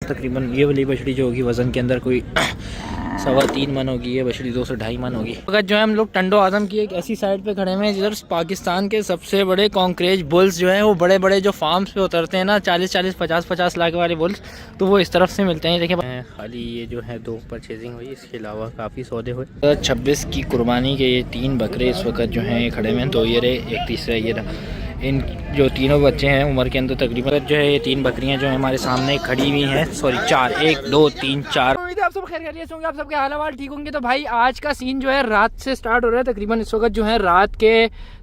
तकरीबन ये वाली बछड़ी जो होगी वज़न के अंदर कोई 3.25 मन होगी, ये बछड़ी 2 से 2.5 मन होगी। अगर जो है हम लोग टंडो आदम की एक ऐसी साइड पे खड़े हुए हैं जिधर पाकिस्तान के सबसे बड़े कॉन्क्रेज बुल्स जो हैं वो बड़े बड़े जो फार्म्स पे उतरते हैं ना, 40-40 50-50 लाख वाले बुल्स, तो वो इस तरफ से मिलते हैं। देखिए खाली ये जो है 2 परचेजिंग हुई, इसके अलावा काफ़ी सौदे हुए। 26 की कुर्बानी के ये 3 बकरे इस वक्त जो हैं ये खड़े हुए हैं। 2 ये रहे, एक तीसरा ये रहा। इन जो तीनों बच्चे हैं उम्र के अंदर तकरीबन जो है ये 3 बकरियां जो है हमारे सामने खड़ी हुई हैं। सॉरी 4, 1 2 3 4। उम्मीद है आप सब खैरियत से होंगे, आप सबके हाल हवाल ठीक होंगे। तो भाई आज का सीन जो है रात से स्टार्ट हो रहा है। तकरीबन इस वक्त जो है रात के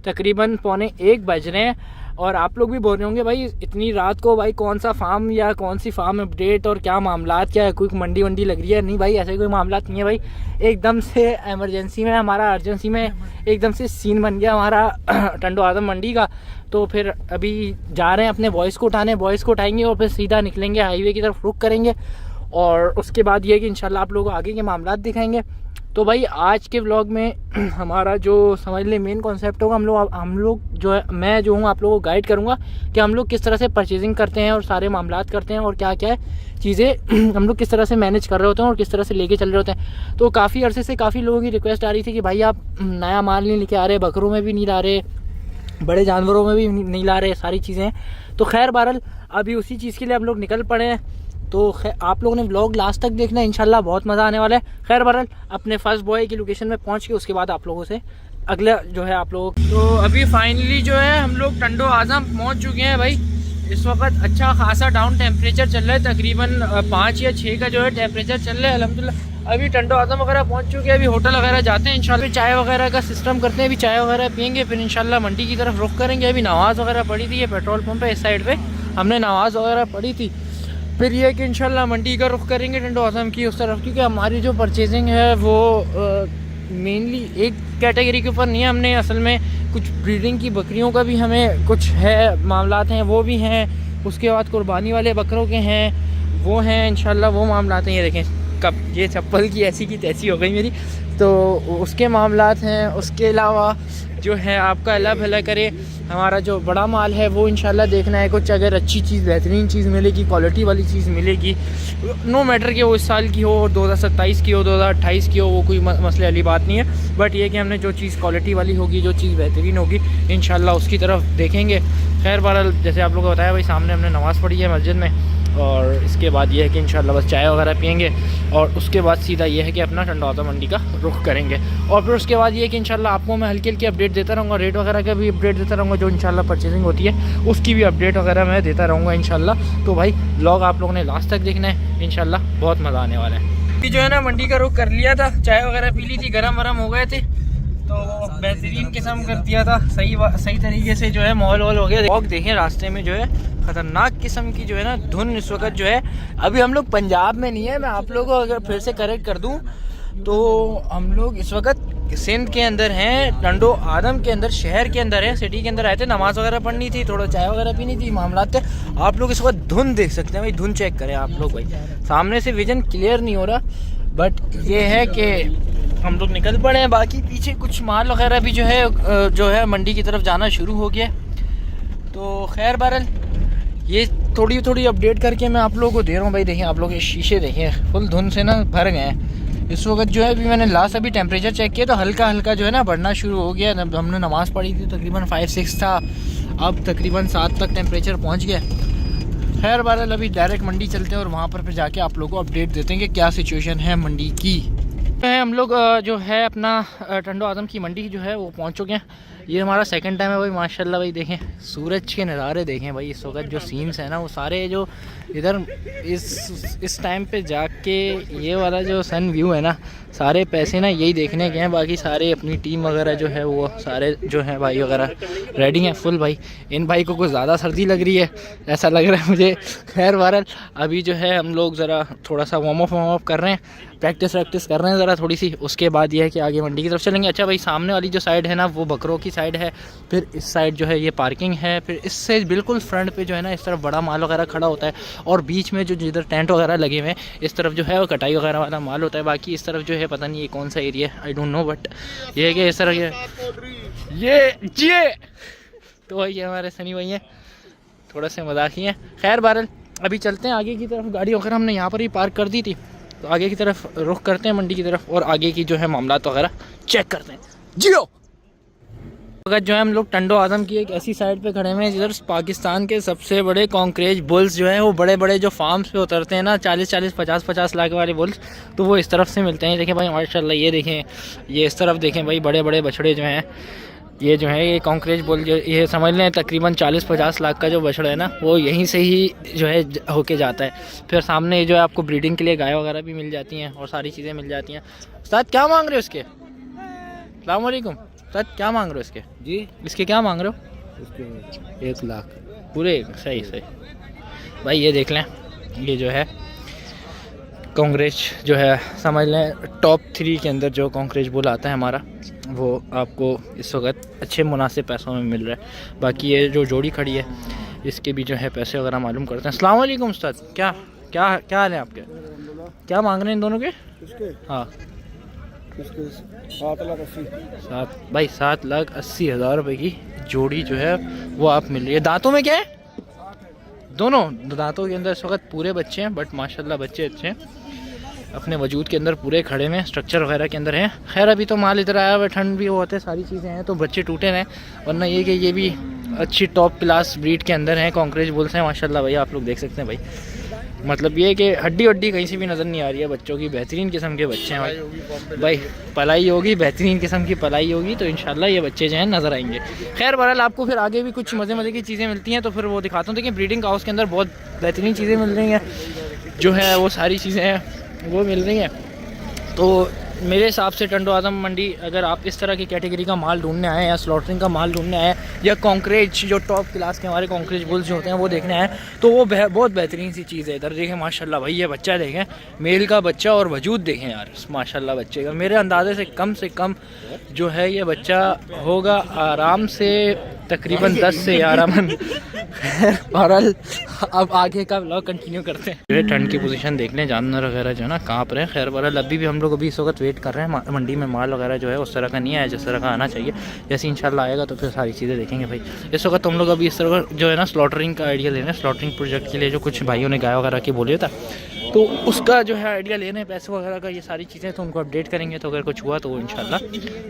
तकरीबन 12:45 बज रहे हैं। और आप लोग भी बोल रहे होंगे भाई इतनी रात को भाई कौन सा फार्म या कौन सी फार्म अपडेट और क्या मामलात, क्या है, कोई मंडी वंडी लग रही है? नहीं भाई, ऐसे कोई मामलात नहीं है भाई। एकदम से इमरजेंसी में हमारा, अर्जेंसी में एकदम से सीन बन गया हमारा टंडो आदम मंडी का। तो फिर अभी जा रहे हैं अपने बॉयज़ को उठाने, बॉयज़ को उठाएंगे और फिर सीधा निकलेंगे हाईवे की तरफ, रुक करेंगे। और उसके बाद ये है कि इंशाल्लाह आप लोगों को आगे के मामलात दिखाएंगे। तो भाई आज के व्लॉग में हमारा जो समझ ले मेन कॉन्सेप्ट होगा, हम लोग जो है, मैं जो हूँ आप लोगों को गाइड करूँगा कि हम लोग किस तरह से परचेजिंग करते हैं और सारे मामलात करते हैं और क्या क्या चीज़ें हम लोग किस तरह से मैनेज कर रहे होते हैं और किस तरह से लेके चल रहे होते हैं। तो काफ़ी अरसे से काफ़ी लोगों की रिक्वेस्ट आ रही थी कि भाई आप नया माल नहीं लेके आ रहे, बकरों में भी नहीं ला रहे, बड़े जानवरों में भी नहीं ला रहे, सारी चीज़ें। तो खैर बहरहाल अभी उसी चीज़ के लिए हम लोग निकल पड़े हैं। तो आप लोगों ने व्लॉग लास्ट तक देखना है, इंशाल्लाह बहुत मज़ा आने वाला है। खैर बहरहाल अपने फर्स्ट बॉय की लोकेशन में पहुंच के उसके बाद आप लोगों से अगला जो है आप लोगों तो अभी फाइनली जो है हम लोग टंडो आजम पहुंच चुके हैं भाई। इस वक्त अच्छा खासा डाउन टेम्परेचर चल रहा है, तकरीबन 5 या 6 का जो है टेम्परेचर चल रहा है अल्हम्दुलिल्लाह। अभी टंडो आजम वगैरह पहुंच चुके हैं, अभी होटल वगैरह जाते हैं इंशाल्लाह, चाय वगैरह का सिस्टम करते हैं, अभी चाय वगैरह पियेंगे, फिर इंशाल्लाह मंडी की तरफ रुख करेंगे। अभी नमाज़ वगैरह पढ़ी थी, ये पेट्रोल पंप है इस साइड पे, हमने नमाज़ वगैरह पढ़ी थी। फिर ये कि इंशाल्लाह मंडी का रुख करेंगे टंडो आजम की उस तरफ, क्योंकि हमारी जो परचेजिंग है वो मेनली एक कैटेगरी के ऊपर नहीं है। हमने असल में कुछ ब्रीडिंग की बकरियों का भी हमें कुछ है मामलात हैं, वो भी हैं। उसके बाद कुर्बानी वाले बकरों के हैं, वो हैं इंशाल्लाह, वो मामलात हैं। ये देखें कब ये चप्पल की ऐसी की तैसी हो गई मेरी, तो उसके मामलात हैं। उसके अलावा जो है आपका अल्लाह भला करे, हमारा जो बड़ा माल है वो इंशाल्लाह देखना है कुछ अगर अच्छी चीज़, बेहतरीन चीज़ मिलेगी, क्वालिटी वाली चीज़ मिलेगी, नो मैटर कि वो इस साल की हो, 2027 की हो, 2028 की हो, वो कोई मसले वाली बात नहीं है। बट ये कि हमने जो चीज़ क्वालिटी वाली होगी, जो चीज़ बेहतरीन होगी, इंशाल्लाह उसकी तरफ देखेंगे। खैर बहरहाल जैसे आप लोगों को बताया भाई, सामने हमने नमाज़ पढ़ी है मस्जिद में, और इसके बाद ये है कि इंशाल्लाह बस चाय वगैरह पियेंगे और उसके बाद सीधा ये है कि अपना टंडो आदम मंडी का रुख करेंगे। और फिर उसके बाद ये है कि इंशाल्लाह आपको मैं हल्की हल्की अपडेट देता रहूँगा, रेट वगैरह का भी अपडेट देता रहूँगा, जो इंशाल्लाह परचेजिंग होती है उसकी भी अपडेट वगैरह मैं देता रहूँगा इंशाल्लाह। तो भाई व्लॉग आप लोगों ने लास्ट तक देखना है, इंशाल्लाह बहुत मज़ा आने वाला है। जो है ना मंडी का रुख कर लिया था, चाय वगैरह पी ली थी, गरम वरम हो गए थे, तो बेहतरीन किस्म कर दिया था, सही तरीके से जो है माहौल वॉल हो गया। वॉक देखें रास्ते में जो है ख़तरनाक किस्म की जो है ना धुन इस वक्त जो है, अभी हम लोग पंजाब में नहीं है। मैं आप लोगों को अगर फिर से करेक्ट कर दूं तो हम लोग इस वक्त सिंध के अंदर हैं, टंडो आदम के अंदर, शहर के अंदर है, सिटी के अंदर आए थे, नमाज़ वगैरह पढ़नी थी, थोड़ा चाय वगैरह पीनी थी, मामलात थे। आप लोग इस वक्त धुन देख सकते हैं भाई, धुन चेक करें आप लोग भाई, सामने से विजन क्लियर नहीं हो रहा, बट ये है कि हम लोग निकल पड़े हैं। बाकी पीछे कुछ माल वगैरह भी जो है मंडी की तरफ जाना शुरू हो गया। तो खैर बहरहाल ये थोड़ी थोड़ी अपडेट करके मैं आप लोगों को दे रहा हूँ भाई। देखिए आप लोग ये शीशे देखिए फुल धुंध से ना भर गए हैं इस वक्त जो है। अभी मैंने लास्ट अभी टेम्परेचर चेक किया तो हल्का हल्का जो है ना बढ़ना शुरू हो गया। हमने नमाज़ पढ़ी थी तकरीबन 5-6 था, अब तकरीबन 7 तक टेम्परेचर पहुँच गया। खैर बहरहाल अभी डायरेक्ट मंडी चलते हैं और वहाँ पर फिर जाके आप लोगों को अपडेट देते हैं कि क्या सिचुएशन है मंडी की। हम लोग जो है अपना टंडो आदम की मंडी जो है वो पहुंच चुके हैं। ये हमारा सेकंड टाइम है भाई, माशाल्लाह भाई। देखें सूरज के नज़ारे देखें भाई, इस वक्त जो सीन्स है ना वो सारे जो इधर इस टाइम पे जाके ये वाला जो सन व्यू है ना, सारे पैसे ना यही देखने के हैं। बाकी सारे अपनी टीम वगैरह जो है वो सारे जो है भाई वगैरह रेडी हैं फुल भाई। इन भाई को कुछ ज़्यादा सर्दी लग रही है ऐसा लग रहा है मुझे। खैर बहरहाल अभी जो है हम लोग ज़रा थोड़ा सा वार्म अप कर रहे हैं, प्रैक्टिस कर रहे हैं ज़रा थोड़ी सी। उसके बाद ये है कि आगे मंडी की तरफ चलेंगे। अच्छा भाई सामने वाली जो साइड है ना वो बकरों की साइड है, फिर इस साइड जो है ये पार्किंग है, फिर इससे बिल्कुल फ्रंट पे जो है ना इस तरफ बड़ा माल वगैरह खड़ा होता है, और बीच में जो जिधर टेंट वगैरह लगे हुए हैं इस तरफ जो है वो कटाई वगैरह वाला माल होता है। बाकी इस तरफ जो है पता नहीं ये कौन सा एरिया है, आई डोंट नो, बट ये है कि इस तरह ये तो ये हमारे सनी भाई हैं, थोड़ा से मजाकी हैं। खैर बहरहाल अभी चलते हैं आगे की तरफ, गाड़ी वगैरह हमने यहाँ पर ही पार्क कर दी थी, तो आगे की तरफ रुख करते हैं मंडी की तरफ और आगे की जो है मामलात वगैरह चेक करते हैं। जियो अगर जो है हम लोग टंडो आजम की एक ऐसी साइड पे खड़े हुए हैं जिधर पाकिस्तान के सबसे बड़े कॉन्क्रेज बुल्स जो हैं वो बड़े बड़े जो फार्म्स पे उतरते हैं ना, 40-40 50-50 लाख वाले बुल्स, तो वो इस तरफ से मिलते हैं। देखें भाई माशाल्लाह, ये देखें, ये इस तरफ देखें भाई, बड़े बड़े बछड़े जो हैं, ये जो है ये कॉन्क्रेज बुल जो ये समझ लें तकरीबन 40-50 लाख का जो बछड़ा है ना, वो यहीं से ही जो है होके जाता है। फिर सामने जो है आपको ब्रीडिंग के लिए गाय वगैरह भी मिल जाती हैं और सारी चीज़ें मिल जाती हैं। उस्ताद क्या मांग रहे हो इसके? अस्सलाम वालेकुम उस्ताद, क्या मांग रहे हो इसके? जी, इसके क्या मांग रहे हो? इसके 1 लाख पूरे? सही सही भाई, ये देख लें, ये जो है कॉन्क्रेज जो है समझ लें टॉप 3 के अंदर जो कॉन्क्रेज बुल आता है हमारा, वो आपको इस वक्त अच्छे मुनासिब पैसों में मिल रहा है। बाकी ये जो जोड़ी खड़ी है इसके भी जो है पैसे वगैरह मालूम करते हैं। अस्सलाम वालेकुम उस्ताद, क्या क्या क्या हाल है आपके? क्या मांग रहे हैं इन दोनों के? हाँ, 7,80,000 रुपये की जोड़ी जो है वो आप मिल रही है। दांतों में क्या है? दोनों दांतों के अंदर इस वक्त पूरे बच्चे हैं, बट माशाल्लाह बच्चे अच्छे हैं, अपने वजूद के अंदर पूरे खड़े में, स्ट्रक्चर वगैरह के अंदर हैं। खैर अभी तो माल इधर आया हुआ, ठंड भी होते, सारी चीज़ें हैं, तो बच्चे टूटे हैं, वरना ये कि ये भी अच्छी टॉप क्लास ब्रीड के अंदर हैं, कॉन्क्रेज बुल्स हैं माशाल्लाह भाई। आप लोग देख सकते हैं भाई, मतलब ये कि हड्डी वड्डी कहीं से भी नज़र नहीं आ रही है बच्चों की, बेहतरीन किस्म के बच्चे हैं भाई। पलाई होगी, बेहतरीन किस्म की पलाई होगी, तो इंशाल्लाह ये बच्चे जो हैं नज़र आएंगे। खैर बहरहाल आपको फिर आगे भी कुछ मज़े मज़े की चीज़ें मिलती हैं, तो फिर वो दिखाता हूँ। देखिए ब्रीडिंग हाउस के अंदर बहुत बेहतरीन चीज़ें मिल रही हैं, जो है वो सारी चीज़ें हैं वो मिल रही हैं। तो मेरे हिसाब से टंडो आजम मंडी, अगर आप इस तरह की कैटेगरी का माल ढूंढने आए या स्लॉटरिंग का माल ढूंढने आए या कॉन्क्रेज जो टॉप क्लास के हमारे कॉन्क्रेज बुल्स जो होते हैं वो देखने आए, तो वो बहुत बेहतरीन सी चीज़ है। इधर देखें माशाल्लाह भाई, ये बच्चा देखें, मेल का बच्चा, और वजूद देखें यार माशाल्लाह बच्चे का। मेरे अंदाजे से कम जो है ये बच्चा होगा आराम से तकरीबन 10 से 11 मन। बहरहाल अब आगे का व्लॉग कंटिन्यू करते हैं। ठंड की पोजीशन देख लें, जानवर वगैरह जो है ना काँप रहे हैं। खैर बहरहाल अभी भी हम लोग अभी इस वक्त वेट कर रहे हैं, मंडी में माल वगैरह जो है उस तरह का नहीं आया जिस तरह का आना चाहिए। जैसे इंशाल्लाह आएगा तो फिर सारी चीज़ें देखेंगे भाई। इस वक्त हम लोग अभी इस तरह जो है ना स्लॉटरिंग का आइडिया ले रहे हैं, स्लॉटरिंग प्रोजेक्ट के लिए जो कुछ भाइयों ने गाय वगैरह की बोले था, तो उसका जो है आइडिया ले रहे हैं, पैसे वगैरह का, ये सारी चीज़ें तो उनको अपडेट करेंगे। तो अगर कुछ हुआ तो वो इंशाल्लाह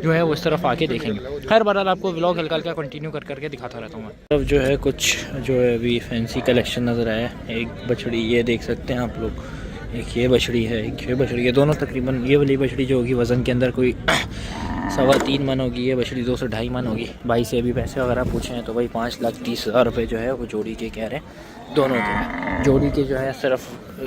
जो है वो इस तरफ आके देखेंगे। खैर बहरहाल आपको व्लॉग हल्का हल्का कंटिन्यू करके दिखाता रहता हूँ मैं। अब जो है कुछ जो है अभी फैंसी कलेक्शन नज़र आया। एक बछड़ी ये देख सकते हैं आप लोग, एक ये बछड़ी है, एक ये बछड़ी है, दोनों तकरीबन ये वाली बछड़ी जो होगी वज़न के अंदर कोई 3.25 मन होगी, ये बछड़ी 2 से 2.5 मन होगी। भाई से अभी पैसे वगैरह पूछे हैं तो भाई 5,30,000 रुपये जो है वो जोड़ी के कह रहे हैं, दोनों के जोड़ी के जो है सिर्फ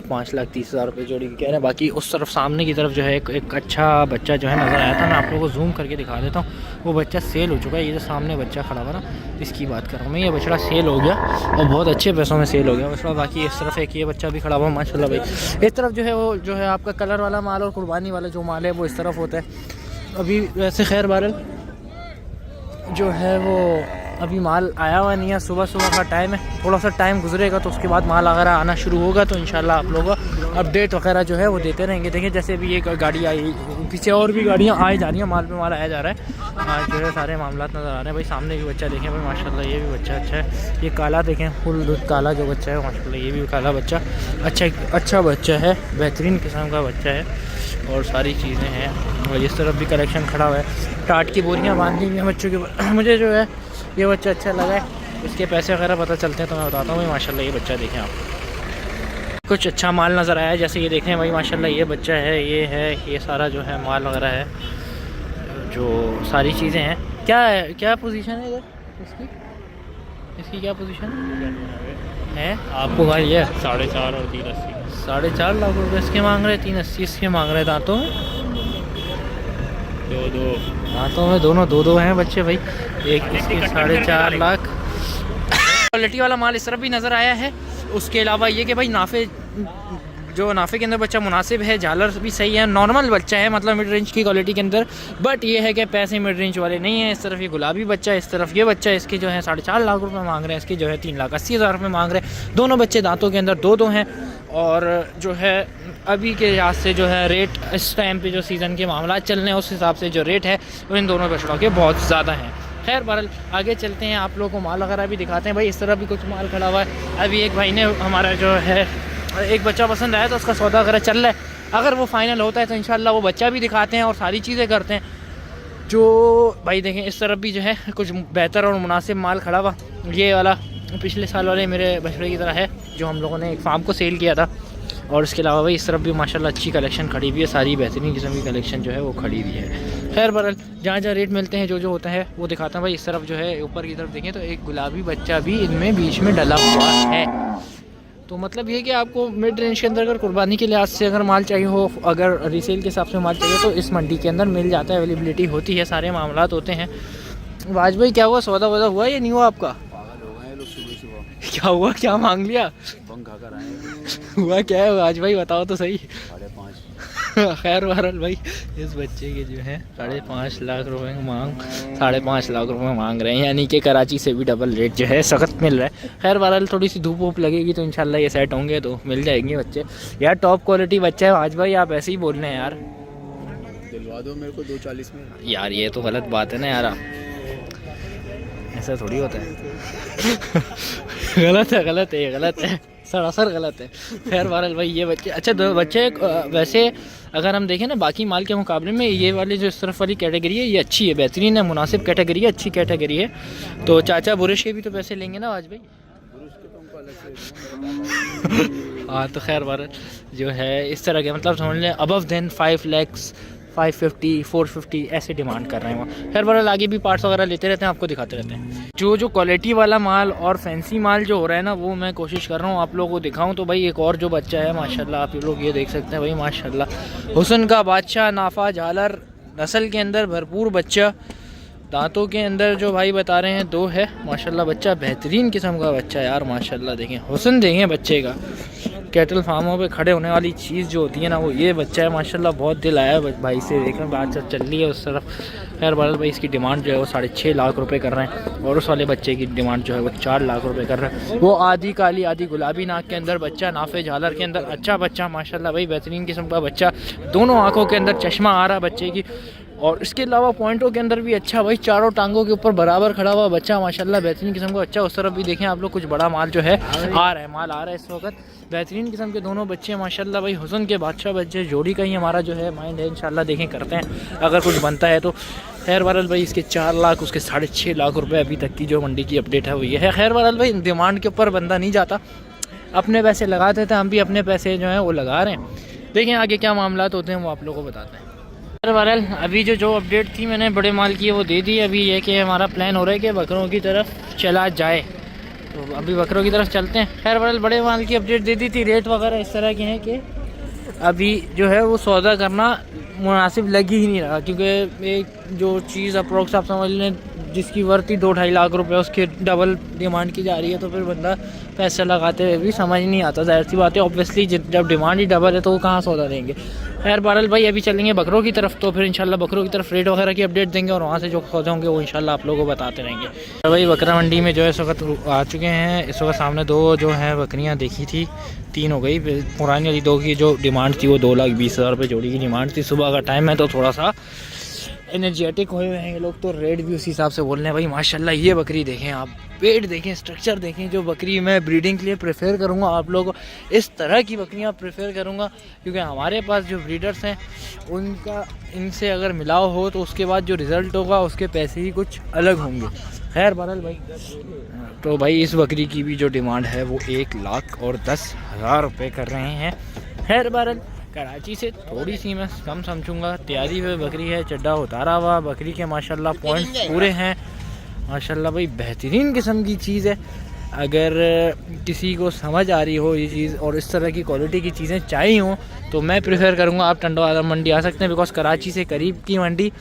5,30,000 रुपये जोड़ी के कह रहे हैं। बाकी उस तरफ सामने की तरफ जो है एक अच्छा बच्चा जो है नज़र आया था, मैं आप लोगों को जूम करके दिखा देता हूँ। वो बच्चा सेल हो चुका है, ये जो सामने बच्चा खड़ा हुआ ना इसकी बात कर रहा हूँ मैं, ये बछड़ा सेल हो गया और बहुत अच्छे पैसों में सेल हो गया बछड़ा। बाकी इस तरफ एक ये बच्चा भी खड़ा हुआ माशाल्लाह भाई। इस तरफ जो है वो जो है आपका कलर वाला माल और कुर्बानी वाला जो माल है वो इस तरफ होता है। अभी वैसे खैर बहरहाल जो है वो अभी माल आया हुआ नहीं है, सुबह का टाइम है, थोड़ा सा टाइम गुजरेगा तो उसके बाद माल वगैरह आना शुरू होगा, तो इंशाल्लाह आप लोगों को अपडेट वगैरह जो है वो देते रहेंगे। देखिए जैसे अभी एक गाड़ी आई, पीछे और भी गाड़ियाँ आ जा रही हैं, माल पे माल आया जा रहा है, आज जो है सारे मामला नज़र आ रहे हैं भाई। सामने भी बच्चा देखें भाई माशाल्लाह, ये भी बच्चा अच्छा है। ये काला देखें, फुल दूध काला जो बच्चा है माशाल्लाह, ये भी काला बच्चा अच्छा बच्चा है, बेहतरीन किस्म का बच्चा है और सारी चीज़ें हैं। और इस तरफ भी कलेक्शन खड़ा हुआ है, टाट की बोरियाँ बांधी हुई हैं बच्चों के। मुझे जो है ये बच्चा अच्छा लगा है, इसके पैसे वगैरह पता चलते हैं तो मैं बताता हूँ भाई माशाल्लाह। ये बच्चा देखें आप, कुछ अच्छा माल नज़र आया है, जैसे ये देखें भाई माशाल्लाह, ये बच्चा है, ये सारा जो है माल वगैरह है, जो सारी चीज़ें हैं। क्या पोजीशन है इधर इसकी क्या पोजीशन है आपको भाई? ये 4.5 और 3.80, 4.5 लाख रुपये इसके मांग रहे, 3.80 इसके मांग रहे। दांतों में दांतों में दोनों दो हैं बच्चे भाई। एक इसके 4.5 लाख। क्वालिटी वाला माल इस तरफ भी नज़र आया है। उसके अलावा ये कि भाई नाफे के अंदर बच्चा मुनासिब है, झालर भी सही है, नॉर्मल बच्चा है, मतलब मिड रेंज की क्वालिटी के अंदर, बट ये है कि पैसे मिड रेंज वाले नहीं है। इस तरफ ये गुलाबी बच्चा है, इस तरफ ये बच्चा है, इसके जो है 4.5 लाख रुपये मांग रहे हैं, इसके जो है 3,80,000 रुपये मांग रहे हैं। दोनों बच्चे दांतों के अंदर दो हैं और जो है अभी के लिहाज से जो है रेट इस टाइम पे जो सीज़न के मामला चल रहे हैं उस हिसाब से जो रेट है वो इन दोनों बछड़ों के बहुत ज़्यादा हैं। खैर बहरहाल आगे चलते हैं, आप लोगों को माल वगैरह भी दिखाते हैं। भाई इस तरह भी कुछ माल खड़ा हुआ है। अभी एक भाई ने हमारा जो है एक बच्चा पसंद आया तो उसका सौदा वगैरह चल रहा है। अगर वो फ़ाइनल होता है तो इंशाल्लाह वो बच्चा भी दिखाते हैं और सारी चीज़ें करते हैं। जो भाई देखें इस तरफ भी जो है कुछ बेहतर और मुनासिब माल खड़ा हुआ। ये वाला पिछले साल वाले मेरे बछड़े की तरह है जो हम लोगों ने एक फार्म को सेल किया था। और इसके अलावा भाई इस तरफ भी माशाल्लाह अच्छी कलेक्शन खड़ी हुई है, सारी बेहतरीन किस्म की कलेक्शन जो है वो खड़ी हुई है। खैर बहरहाल जहाँ जहाँ रेट मिलते हैं जो होता है वो दिखाता हूँ। भाई इस तरफ जो है ऊपर की तरफ देखें तो एक गुलाबी बच्चा भी इनमें बीच में डला हुआ है। तो मतलब ये कि आपको मिड रेंज के अंदर अगर कुर्बानी के लिहाज से अगर माल चाहिए हो, अगर रीसेल के हिसाब से माल चाहिए तो इस मंडी के अंदर मिल जाता है, अवेलेबिलिटी होती है, सारे मामलात होते हैं। वाजभाई क्या हुआ, सौदा वौदा हुआ या नहीं हुआ आपका? क्या हुआ, क्या मांग लिया? हुआ क्या है आज भाई, बताओ तो सही। 5.5 खैर बहरहाल भाई इस बच्चे के जो है 5.5 लाख रुपए मांग 5.5 लाख रुपए मांग रहे हैं, यानी कि कराची से भी डबल रेट जो है सख्त मिल रहा है। खैर बहरहाल थोड़ी सी धूप वूप लगेगी तो इंशाल्लाह ये सेट होंगे तो मिल जाएंगे बच्चे। यार टॉप क्वालिटी बच्चा है आज भाई, आप ऐसे ही बोल रहे हैं यार। दिलवा दो मेरे को 240 में। यार ये तो गलत बात है ना यार, ऐसा थोड़ी होता है। गलत है सरासर गलत है। खैर बहरहाल भाई ये बच्चे अच्छा दो बच्चे वैसे अगर हम देखें ना बाकी माल के मुकाबले में ये वाली जो इस तरफ वाली कैटेगरी है ये अच्छी है, बेहतरीन है, मुनासिब कैटेगरी है, अच्छी कैटेगरी है। तो चाचा बुरुश के भी तो पैसे लेंगे ना आज भाई? हाँ तो खैर बहरहाल जो है इस तरह के मतलब समझ लें अबव देन 5 लाख 550 450 ऐसे डिमांड कर रहे हैं वो। खैर बहरहाल आगे भी पार्ट्स वगैरह लेते रहते हैं, आपको दिखाते रहते हैं। जो क्वालिटी वाला माल और फैंसी माल जो हो रहा है ना वो मैं कोशिश कर रहा हूँ आप लोगों को दिखाऊं। तो भाई एक और जो बच्चा है माशाल्लाह आप लोग ये देख सकते हैं भाई माशाल्लाह हुस्न का बादशाह, नाफा झालर नस्ल के अंदर भरपूर बच्चा, दांतों के अंदर जो भाई बता रहे हैं 2 है माशाल्लाह। बच्चा बेहतरीन किस्म का बच्चा यार माशाल्लाह, देखें हुस्न देखें बच्चे का। कैटल फार्मों पे खड़े होने वाली चीज़ जो होती है ना वो ये बच्चा है माशाल्लाह। बहुत दिल आया है भाई से, देखें बात सब चल रही है उस तरफ। खैर बहरहाल भाई इसकी डिमांड जो है वो 6.5 लाख रुपए कर रहे हैं और उस वाले बच्चे की डिमांड जो है वो 4 लाख रुपए कर रहे हैं। वो आधी काली आधी गुलाबी नाक के अंदर बच्चा, नाफे झालर के अंदर अच्छा बच्चा माशाल्लाह भाई, बेहतरीन किस्म का बच्चा। दोनों आँखों के अंदर चश्मा आ रहा बच्चे की और इसके अलावा पॉइंटों के अंदर भी अच्छा भाई, चारों टांगों के ऊपर बराबर खड़ा हुआ बच्चा माशाल्लाह, बेहतरीन किस्म का बच्चा। उस तरफ भी देखें आप लोग कुछ बड़ा माल जो है आ रहा है, माल आ रहा है इस वक्त। बेहतरीन किस्म के दोनों बच्चे माशाल्लाह भाई, हुस्न के बादशाह बच्चे। जोड़ी का ही हमारा जो है माइंड है, इंशाल्लाह देखें करते हैं अगर कुछ बनता है तो। खैर बहरहाल भाई इसके 4 लाख उसके 6.5 लाख रुपए अभी तक की जो मंडी की अपडेट है वो ये है। खैर बहरहाल भाई डिमांड के ऊपर बंदा नहीं जाता, अपने पैसे लगाते थे, हम भी अपने पैसे जो हैं वो लगा रहे हैं। देखें आगे क्या मामलात होते हैं वो आप लोगों को बताते हैं। बहरहाल अभी जो अपडेट थी मैंने बड़े माल की वो दे दी। अभी ये कि हमारा प्लान हो रहा है कि बकरों की तरफ चला जाए, तो अभी बकरों की तरफ चलते हैं। खैर बहरहाल बड़े माल की अपडेट दे दी थी, रेट वगैरह इस तरह के हैं कि अभी जो है वो सौदा करना मुनासिब लग ही नहीं रहा, क्योंकि एक जो चीज़ अप्रोक्स आप समझ लें जिसकी वर्थ ही 2-2.5 लाख रुपए उसके डबल डिमांड की जा रही है, तो फिर बंदा पैसे लगाते हुए भी समझ नहीं आता। जाहिर सी बात है ऑब्वियसली जब डिमांड ही डबल है तो वो कहाँ सौदा देंगे। खैर बहरहाल भाई अभी चलेंगे बकरों की तरफ, तो फिर इंशाल्लाह बकरों की तरफ रेट वगैरह की अपडेट देंगे और वहाँ से जो सौदे होंगे वो इंशाल्लाह आप लोगों को बताते रहेंगे। तो भाई बकरा मंडी में जो है इस वक्त आ चुके हैं। इस वक्त सामने 2 जो है बकरियाँ देखी थी, 3 हो गई। पुरानी वाली 2 की जो डिमांड थी वो 2,20,000 रुपये जोड़ी की डिमांड थी। सुबह का टाइम है तो थोड़ा सा एनर्जेटिक हुए हुए हैं ये लोग, तो रेट भी उसी हिसाब से बोल रहे हैं। भाई माशाल्लाह ये बकरी देखें आप, पेट देखें, स्ट्रक्चर देखें। जो बकरी मैं ब्रीडिंग के लिए प्रेफर करूँगा आप लोगों को इस तरह की बकरियाँ प्रेफर करूँगा, क्योंकि हमारे पास जो ब्रीडर्स हैं उनका इनसे अगर मिलाव हो तो उसके बाद जो रिज़ल्ट होगा उसके पैसे ही कुछ अलग होंगे। खैर बहरहाल भाई तो भाई इस बकरी की भी जो डिमांड है वो 1,10,000 रुपये कर रहे हैं। खैर बहरहाल कराची से थोड़ी सी मैं कम समझूंगा, तैयारी हुई बकरी है, चड्डा उतारा हुआ बकरी के माशाल्लाह पॉइंट्स पूरे हैं माशाल्लाह भाई, बेहतरीन किस्म की चीज़ है। अगर किसी को समझ आ रही हो ये चीज़ और इस तरह की क्वालिटी की चीज़ें चाहिए हों तो मैं प्रेफर करूँगा आप टंडो आदम मंडी आ सकते हैं, बिकॉज कराची से करीब की मंडी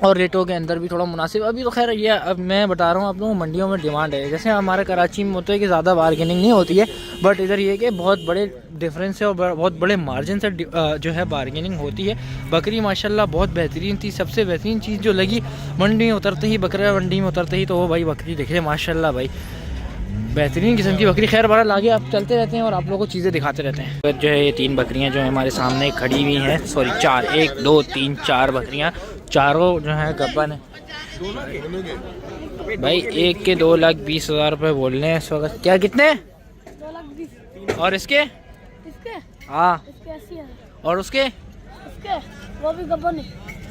और रेटों के अंदर भी थोड़ा मुनासिब। अभी तो खैर ये अब मैं बता रहा हूँ आप लोगों को मंडियों में डिमांड है, जैसे हमारे कराची में होता है कि ज़्यादा बार्गेनिंग नहीं होती है, बट इधर ये कि बहुत बड़े डिफरेंस है और बहुत बड़े मार्जिन से जो है बार्गेनिंग होती है। बकरी माशाल्लाह बहुत बेहतरीन थी। सबसे बेहतरीन चीज़ जो लगी मंडी में उतरते ही, बकरा मंडी में उतरते ही, तो वो भाई बकरी देखे माशाल्लाह भाई बेहतरीन किस्म की बकरी। खैर बहरहाल आगे आप चलते रहते हैं और आप लोगों को चीज़ें दिखाते रहते हैं। फिर जो है ये 3 बकरियां जो है हमारे सामने खड़ी हुई हैं, सॉरी 4, 1 2 3 4 बकरियां, चारों जो हैं गब्बन है। भाई एक के 2,20,000 रुपये बोल रहे हैं इस वक्त। क्या कितने? 2,20,000। और इसके? इसके हाँ। इसके 80,000। और उसके इसके वो भी गब्बर नहीं।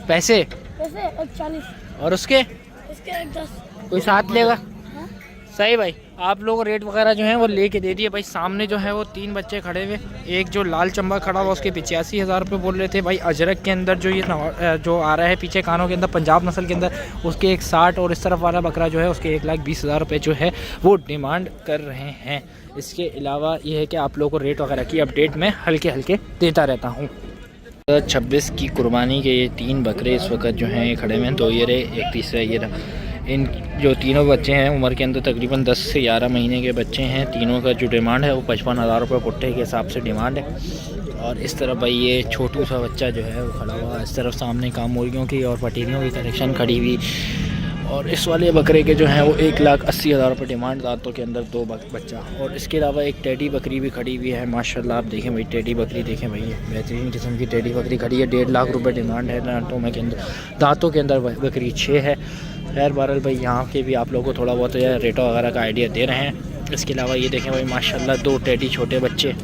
पैसे? पैसे 140। और उसके? इसके 110। कोई साथ लेगा? हाँ? सही भाई, आप लोग रेट वगैरह जो है वो लेके दे दिए भाई। सामने जो है वो 3 बच्चे खड़े हुए, एक जो लाल चंबा खड़ा हुआ उसके 85,000 रुपये बोल रहे थे भाई। अजरक के अंदर जो ये जो आ रहा है पीछे कानों के अंदर पंजाब नस्ल के अंदर, उसके 160, और इस तरफ वाला बकरा जो है उसके 1,20,000 रुपये जो है वो डिमांड कर रहे हैं। इसके अलावा ये है कि आप लोगों को रेट वगैरह की अपडेट मैं हल्के हल्के देता रहता हूँ। 26 की कुर्बानी के ये 3 बकरे इस वक्त जो हैं ये खड़े हुए हैं। 2 ये रहे, एक तीसरा ये रहा। इन जो तीनों बच्चे हैं उम्र के अंदर तकरीबन 10 से 11 महीने के बच्चे हैं। तीनों का जो डिमांड है वो 55,000 रुपये पुट्टे के हिसाब से डिमांड है। और इस तरफ भाई ये छोटू सा बच्चा जो है वो खड़ा हुआ। इस तरफ सामने काम मुर्गियों की और पटेरियों की कलेक्शन खड़ी हुई। और इस वाले बकरे के जो हैं वो 1,80,000 रुपये डिमांड, दांतों के अंदर 2 बच्चा। और इसके अलावा एक टेडी बकरी भी खड़ी हुई है माशाल्लाह। आप देखें भाई टेडी बकरी देखें भाई, ये बेहतरीन किस्म की टेडी बकरी खड़ी है। 1.5 लाख रुपये डिमांड है। दांतों के अंदर बकरी 6 है। खैर बहरहाल भाई यहाँ के भी आप लोगों को थोड़ा बहुत रेटों वगैरह का आइडिया दे रहे हैं। इसके अलावा ये देखें भाई माशाल्लाह 2 टेडी छोटे बच्चे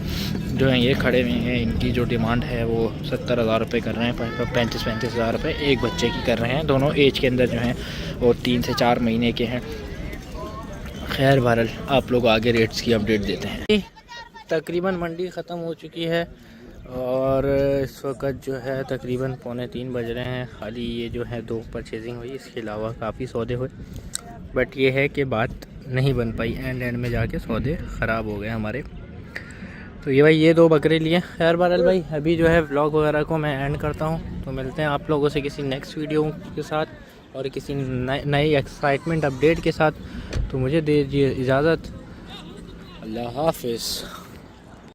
जो हैं ये खड़े हुए हैं। इनकी जो डिमांड है वो 70,000 रुपये कर रहे हैं। 35,000 रुपये एक बच्चे की कर रहे हैं। दोनों एज के अंदर जो हैं वो 3 से 4 महीने के हैं। खैर बहरहाल आप लोग आगे रेट्स की अपडेट देते हैं। तकरीबन मंडी ख़त्म हो चुकी है और इस वक्त जो है तकरीबन 2:45 बज रहे हैं। खाली ये जो है 2 परचेजिंग हुई, इसके अलावा काफ़ी सौदे हुए, बट ये है कि बात नहीं बन पाई। एंड में जाके सौदे ख़राब हो गए हमारे। तो ये भाई ये 2 बकरे लिए। खैर बहरहाल भाई अभी जो है व्लॉग वगैरह को मैं एंड करता हूँ। तो मिलते हैं आप लोगों से किसी नेक्स्ट वीडियो के साथ और किसी नई एक्साइटमेंट अपडेट के साथ। तो मुझे दीजिए इजाज़त। अल्लाह हाफिज़।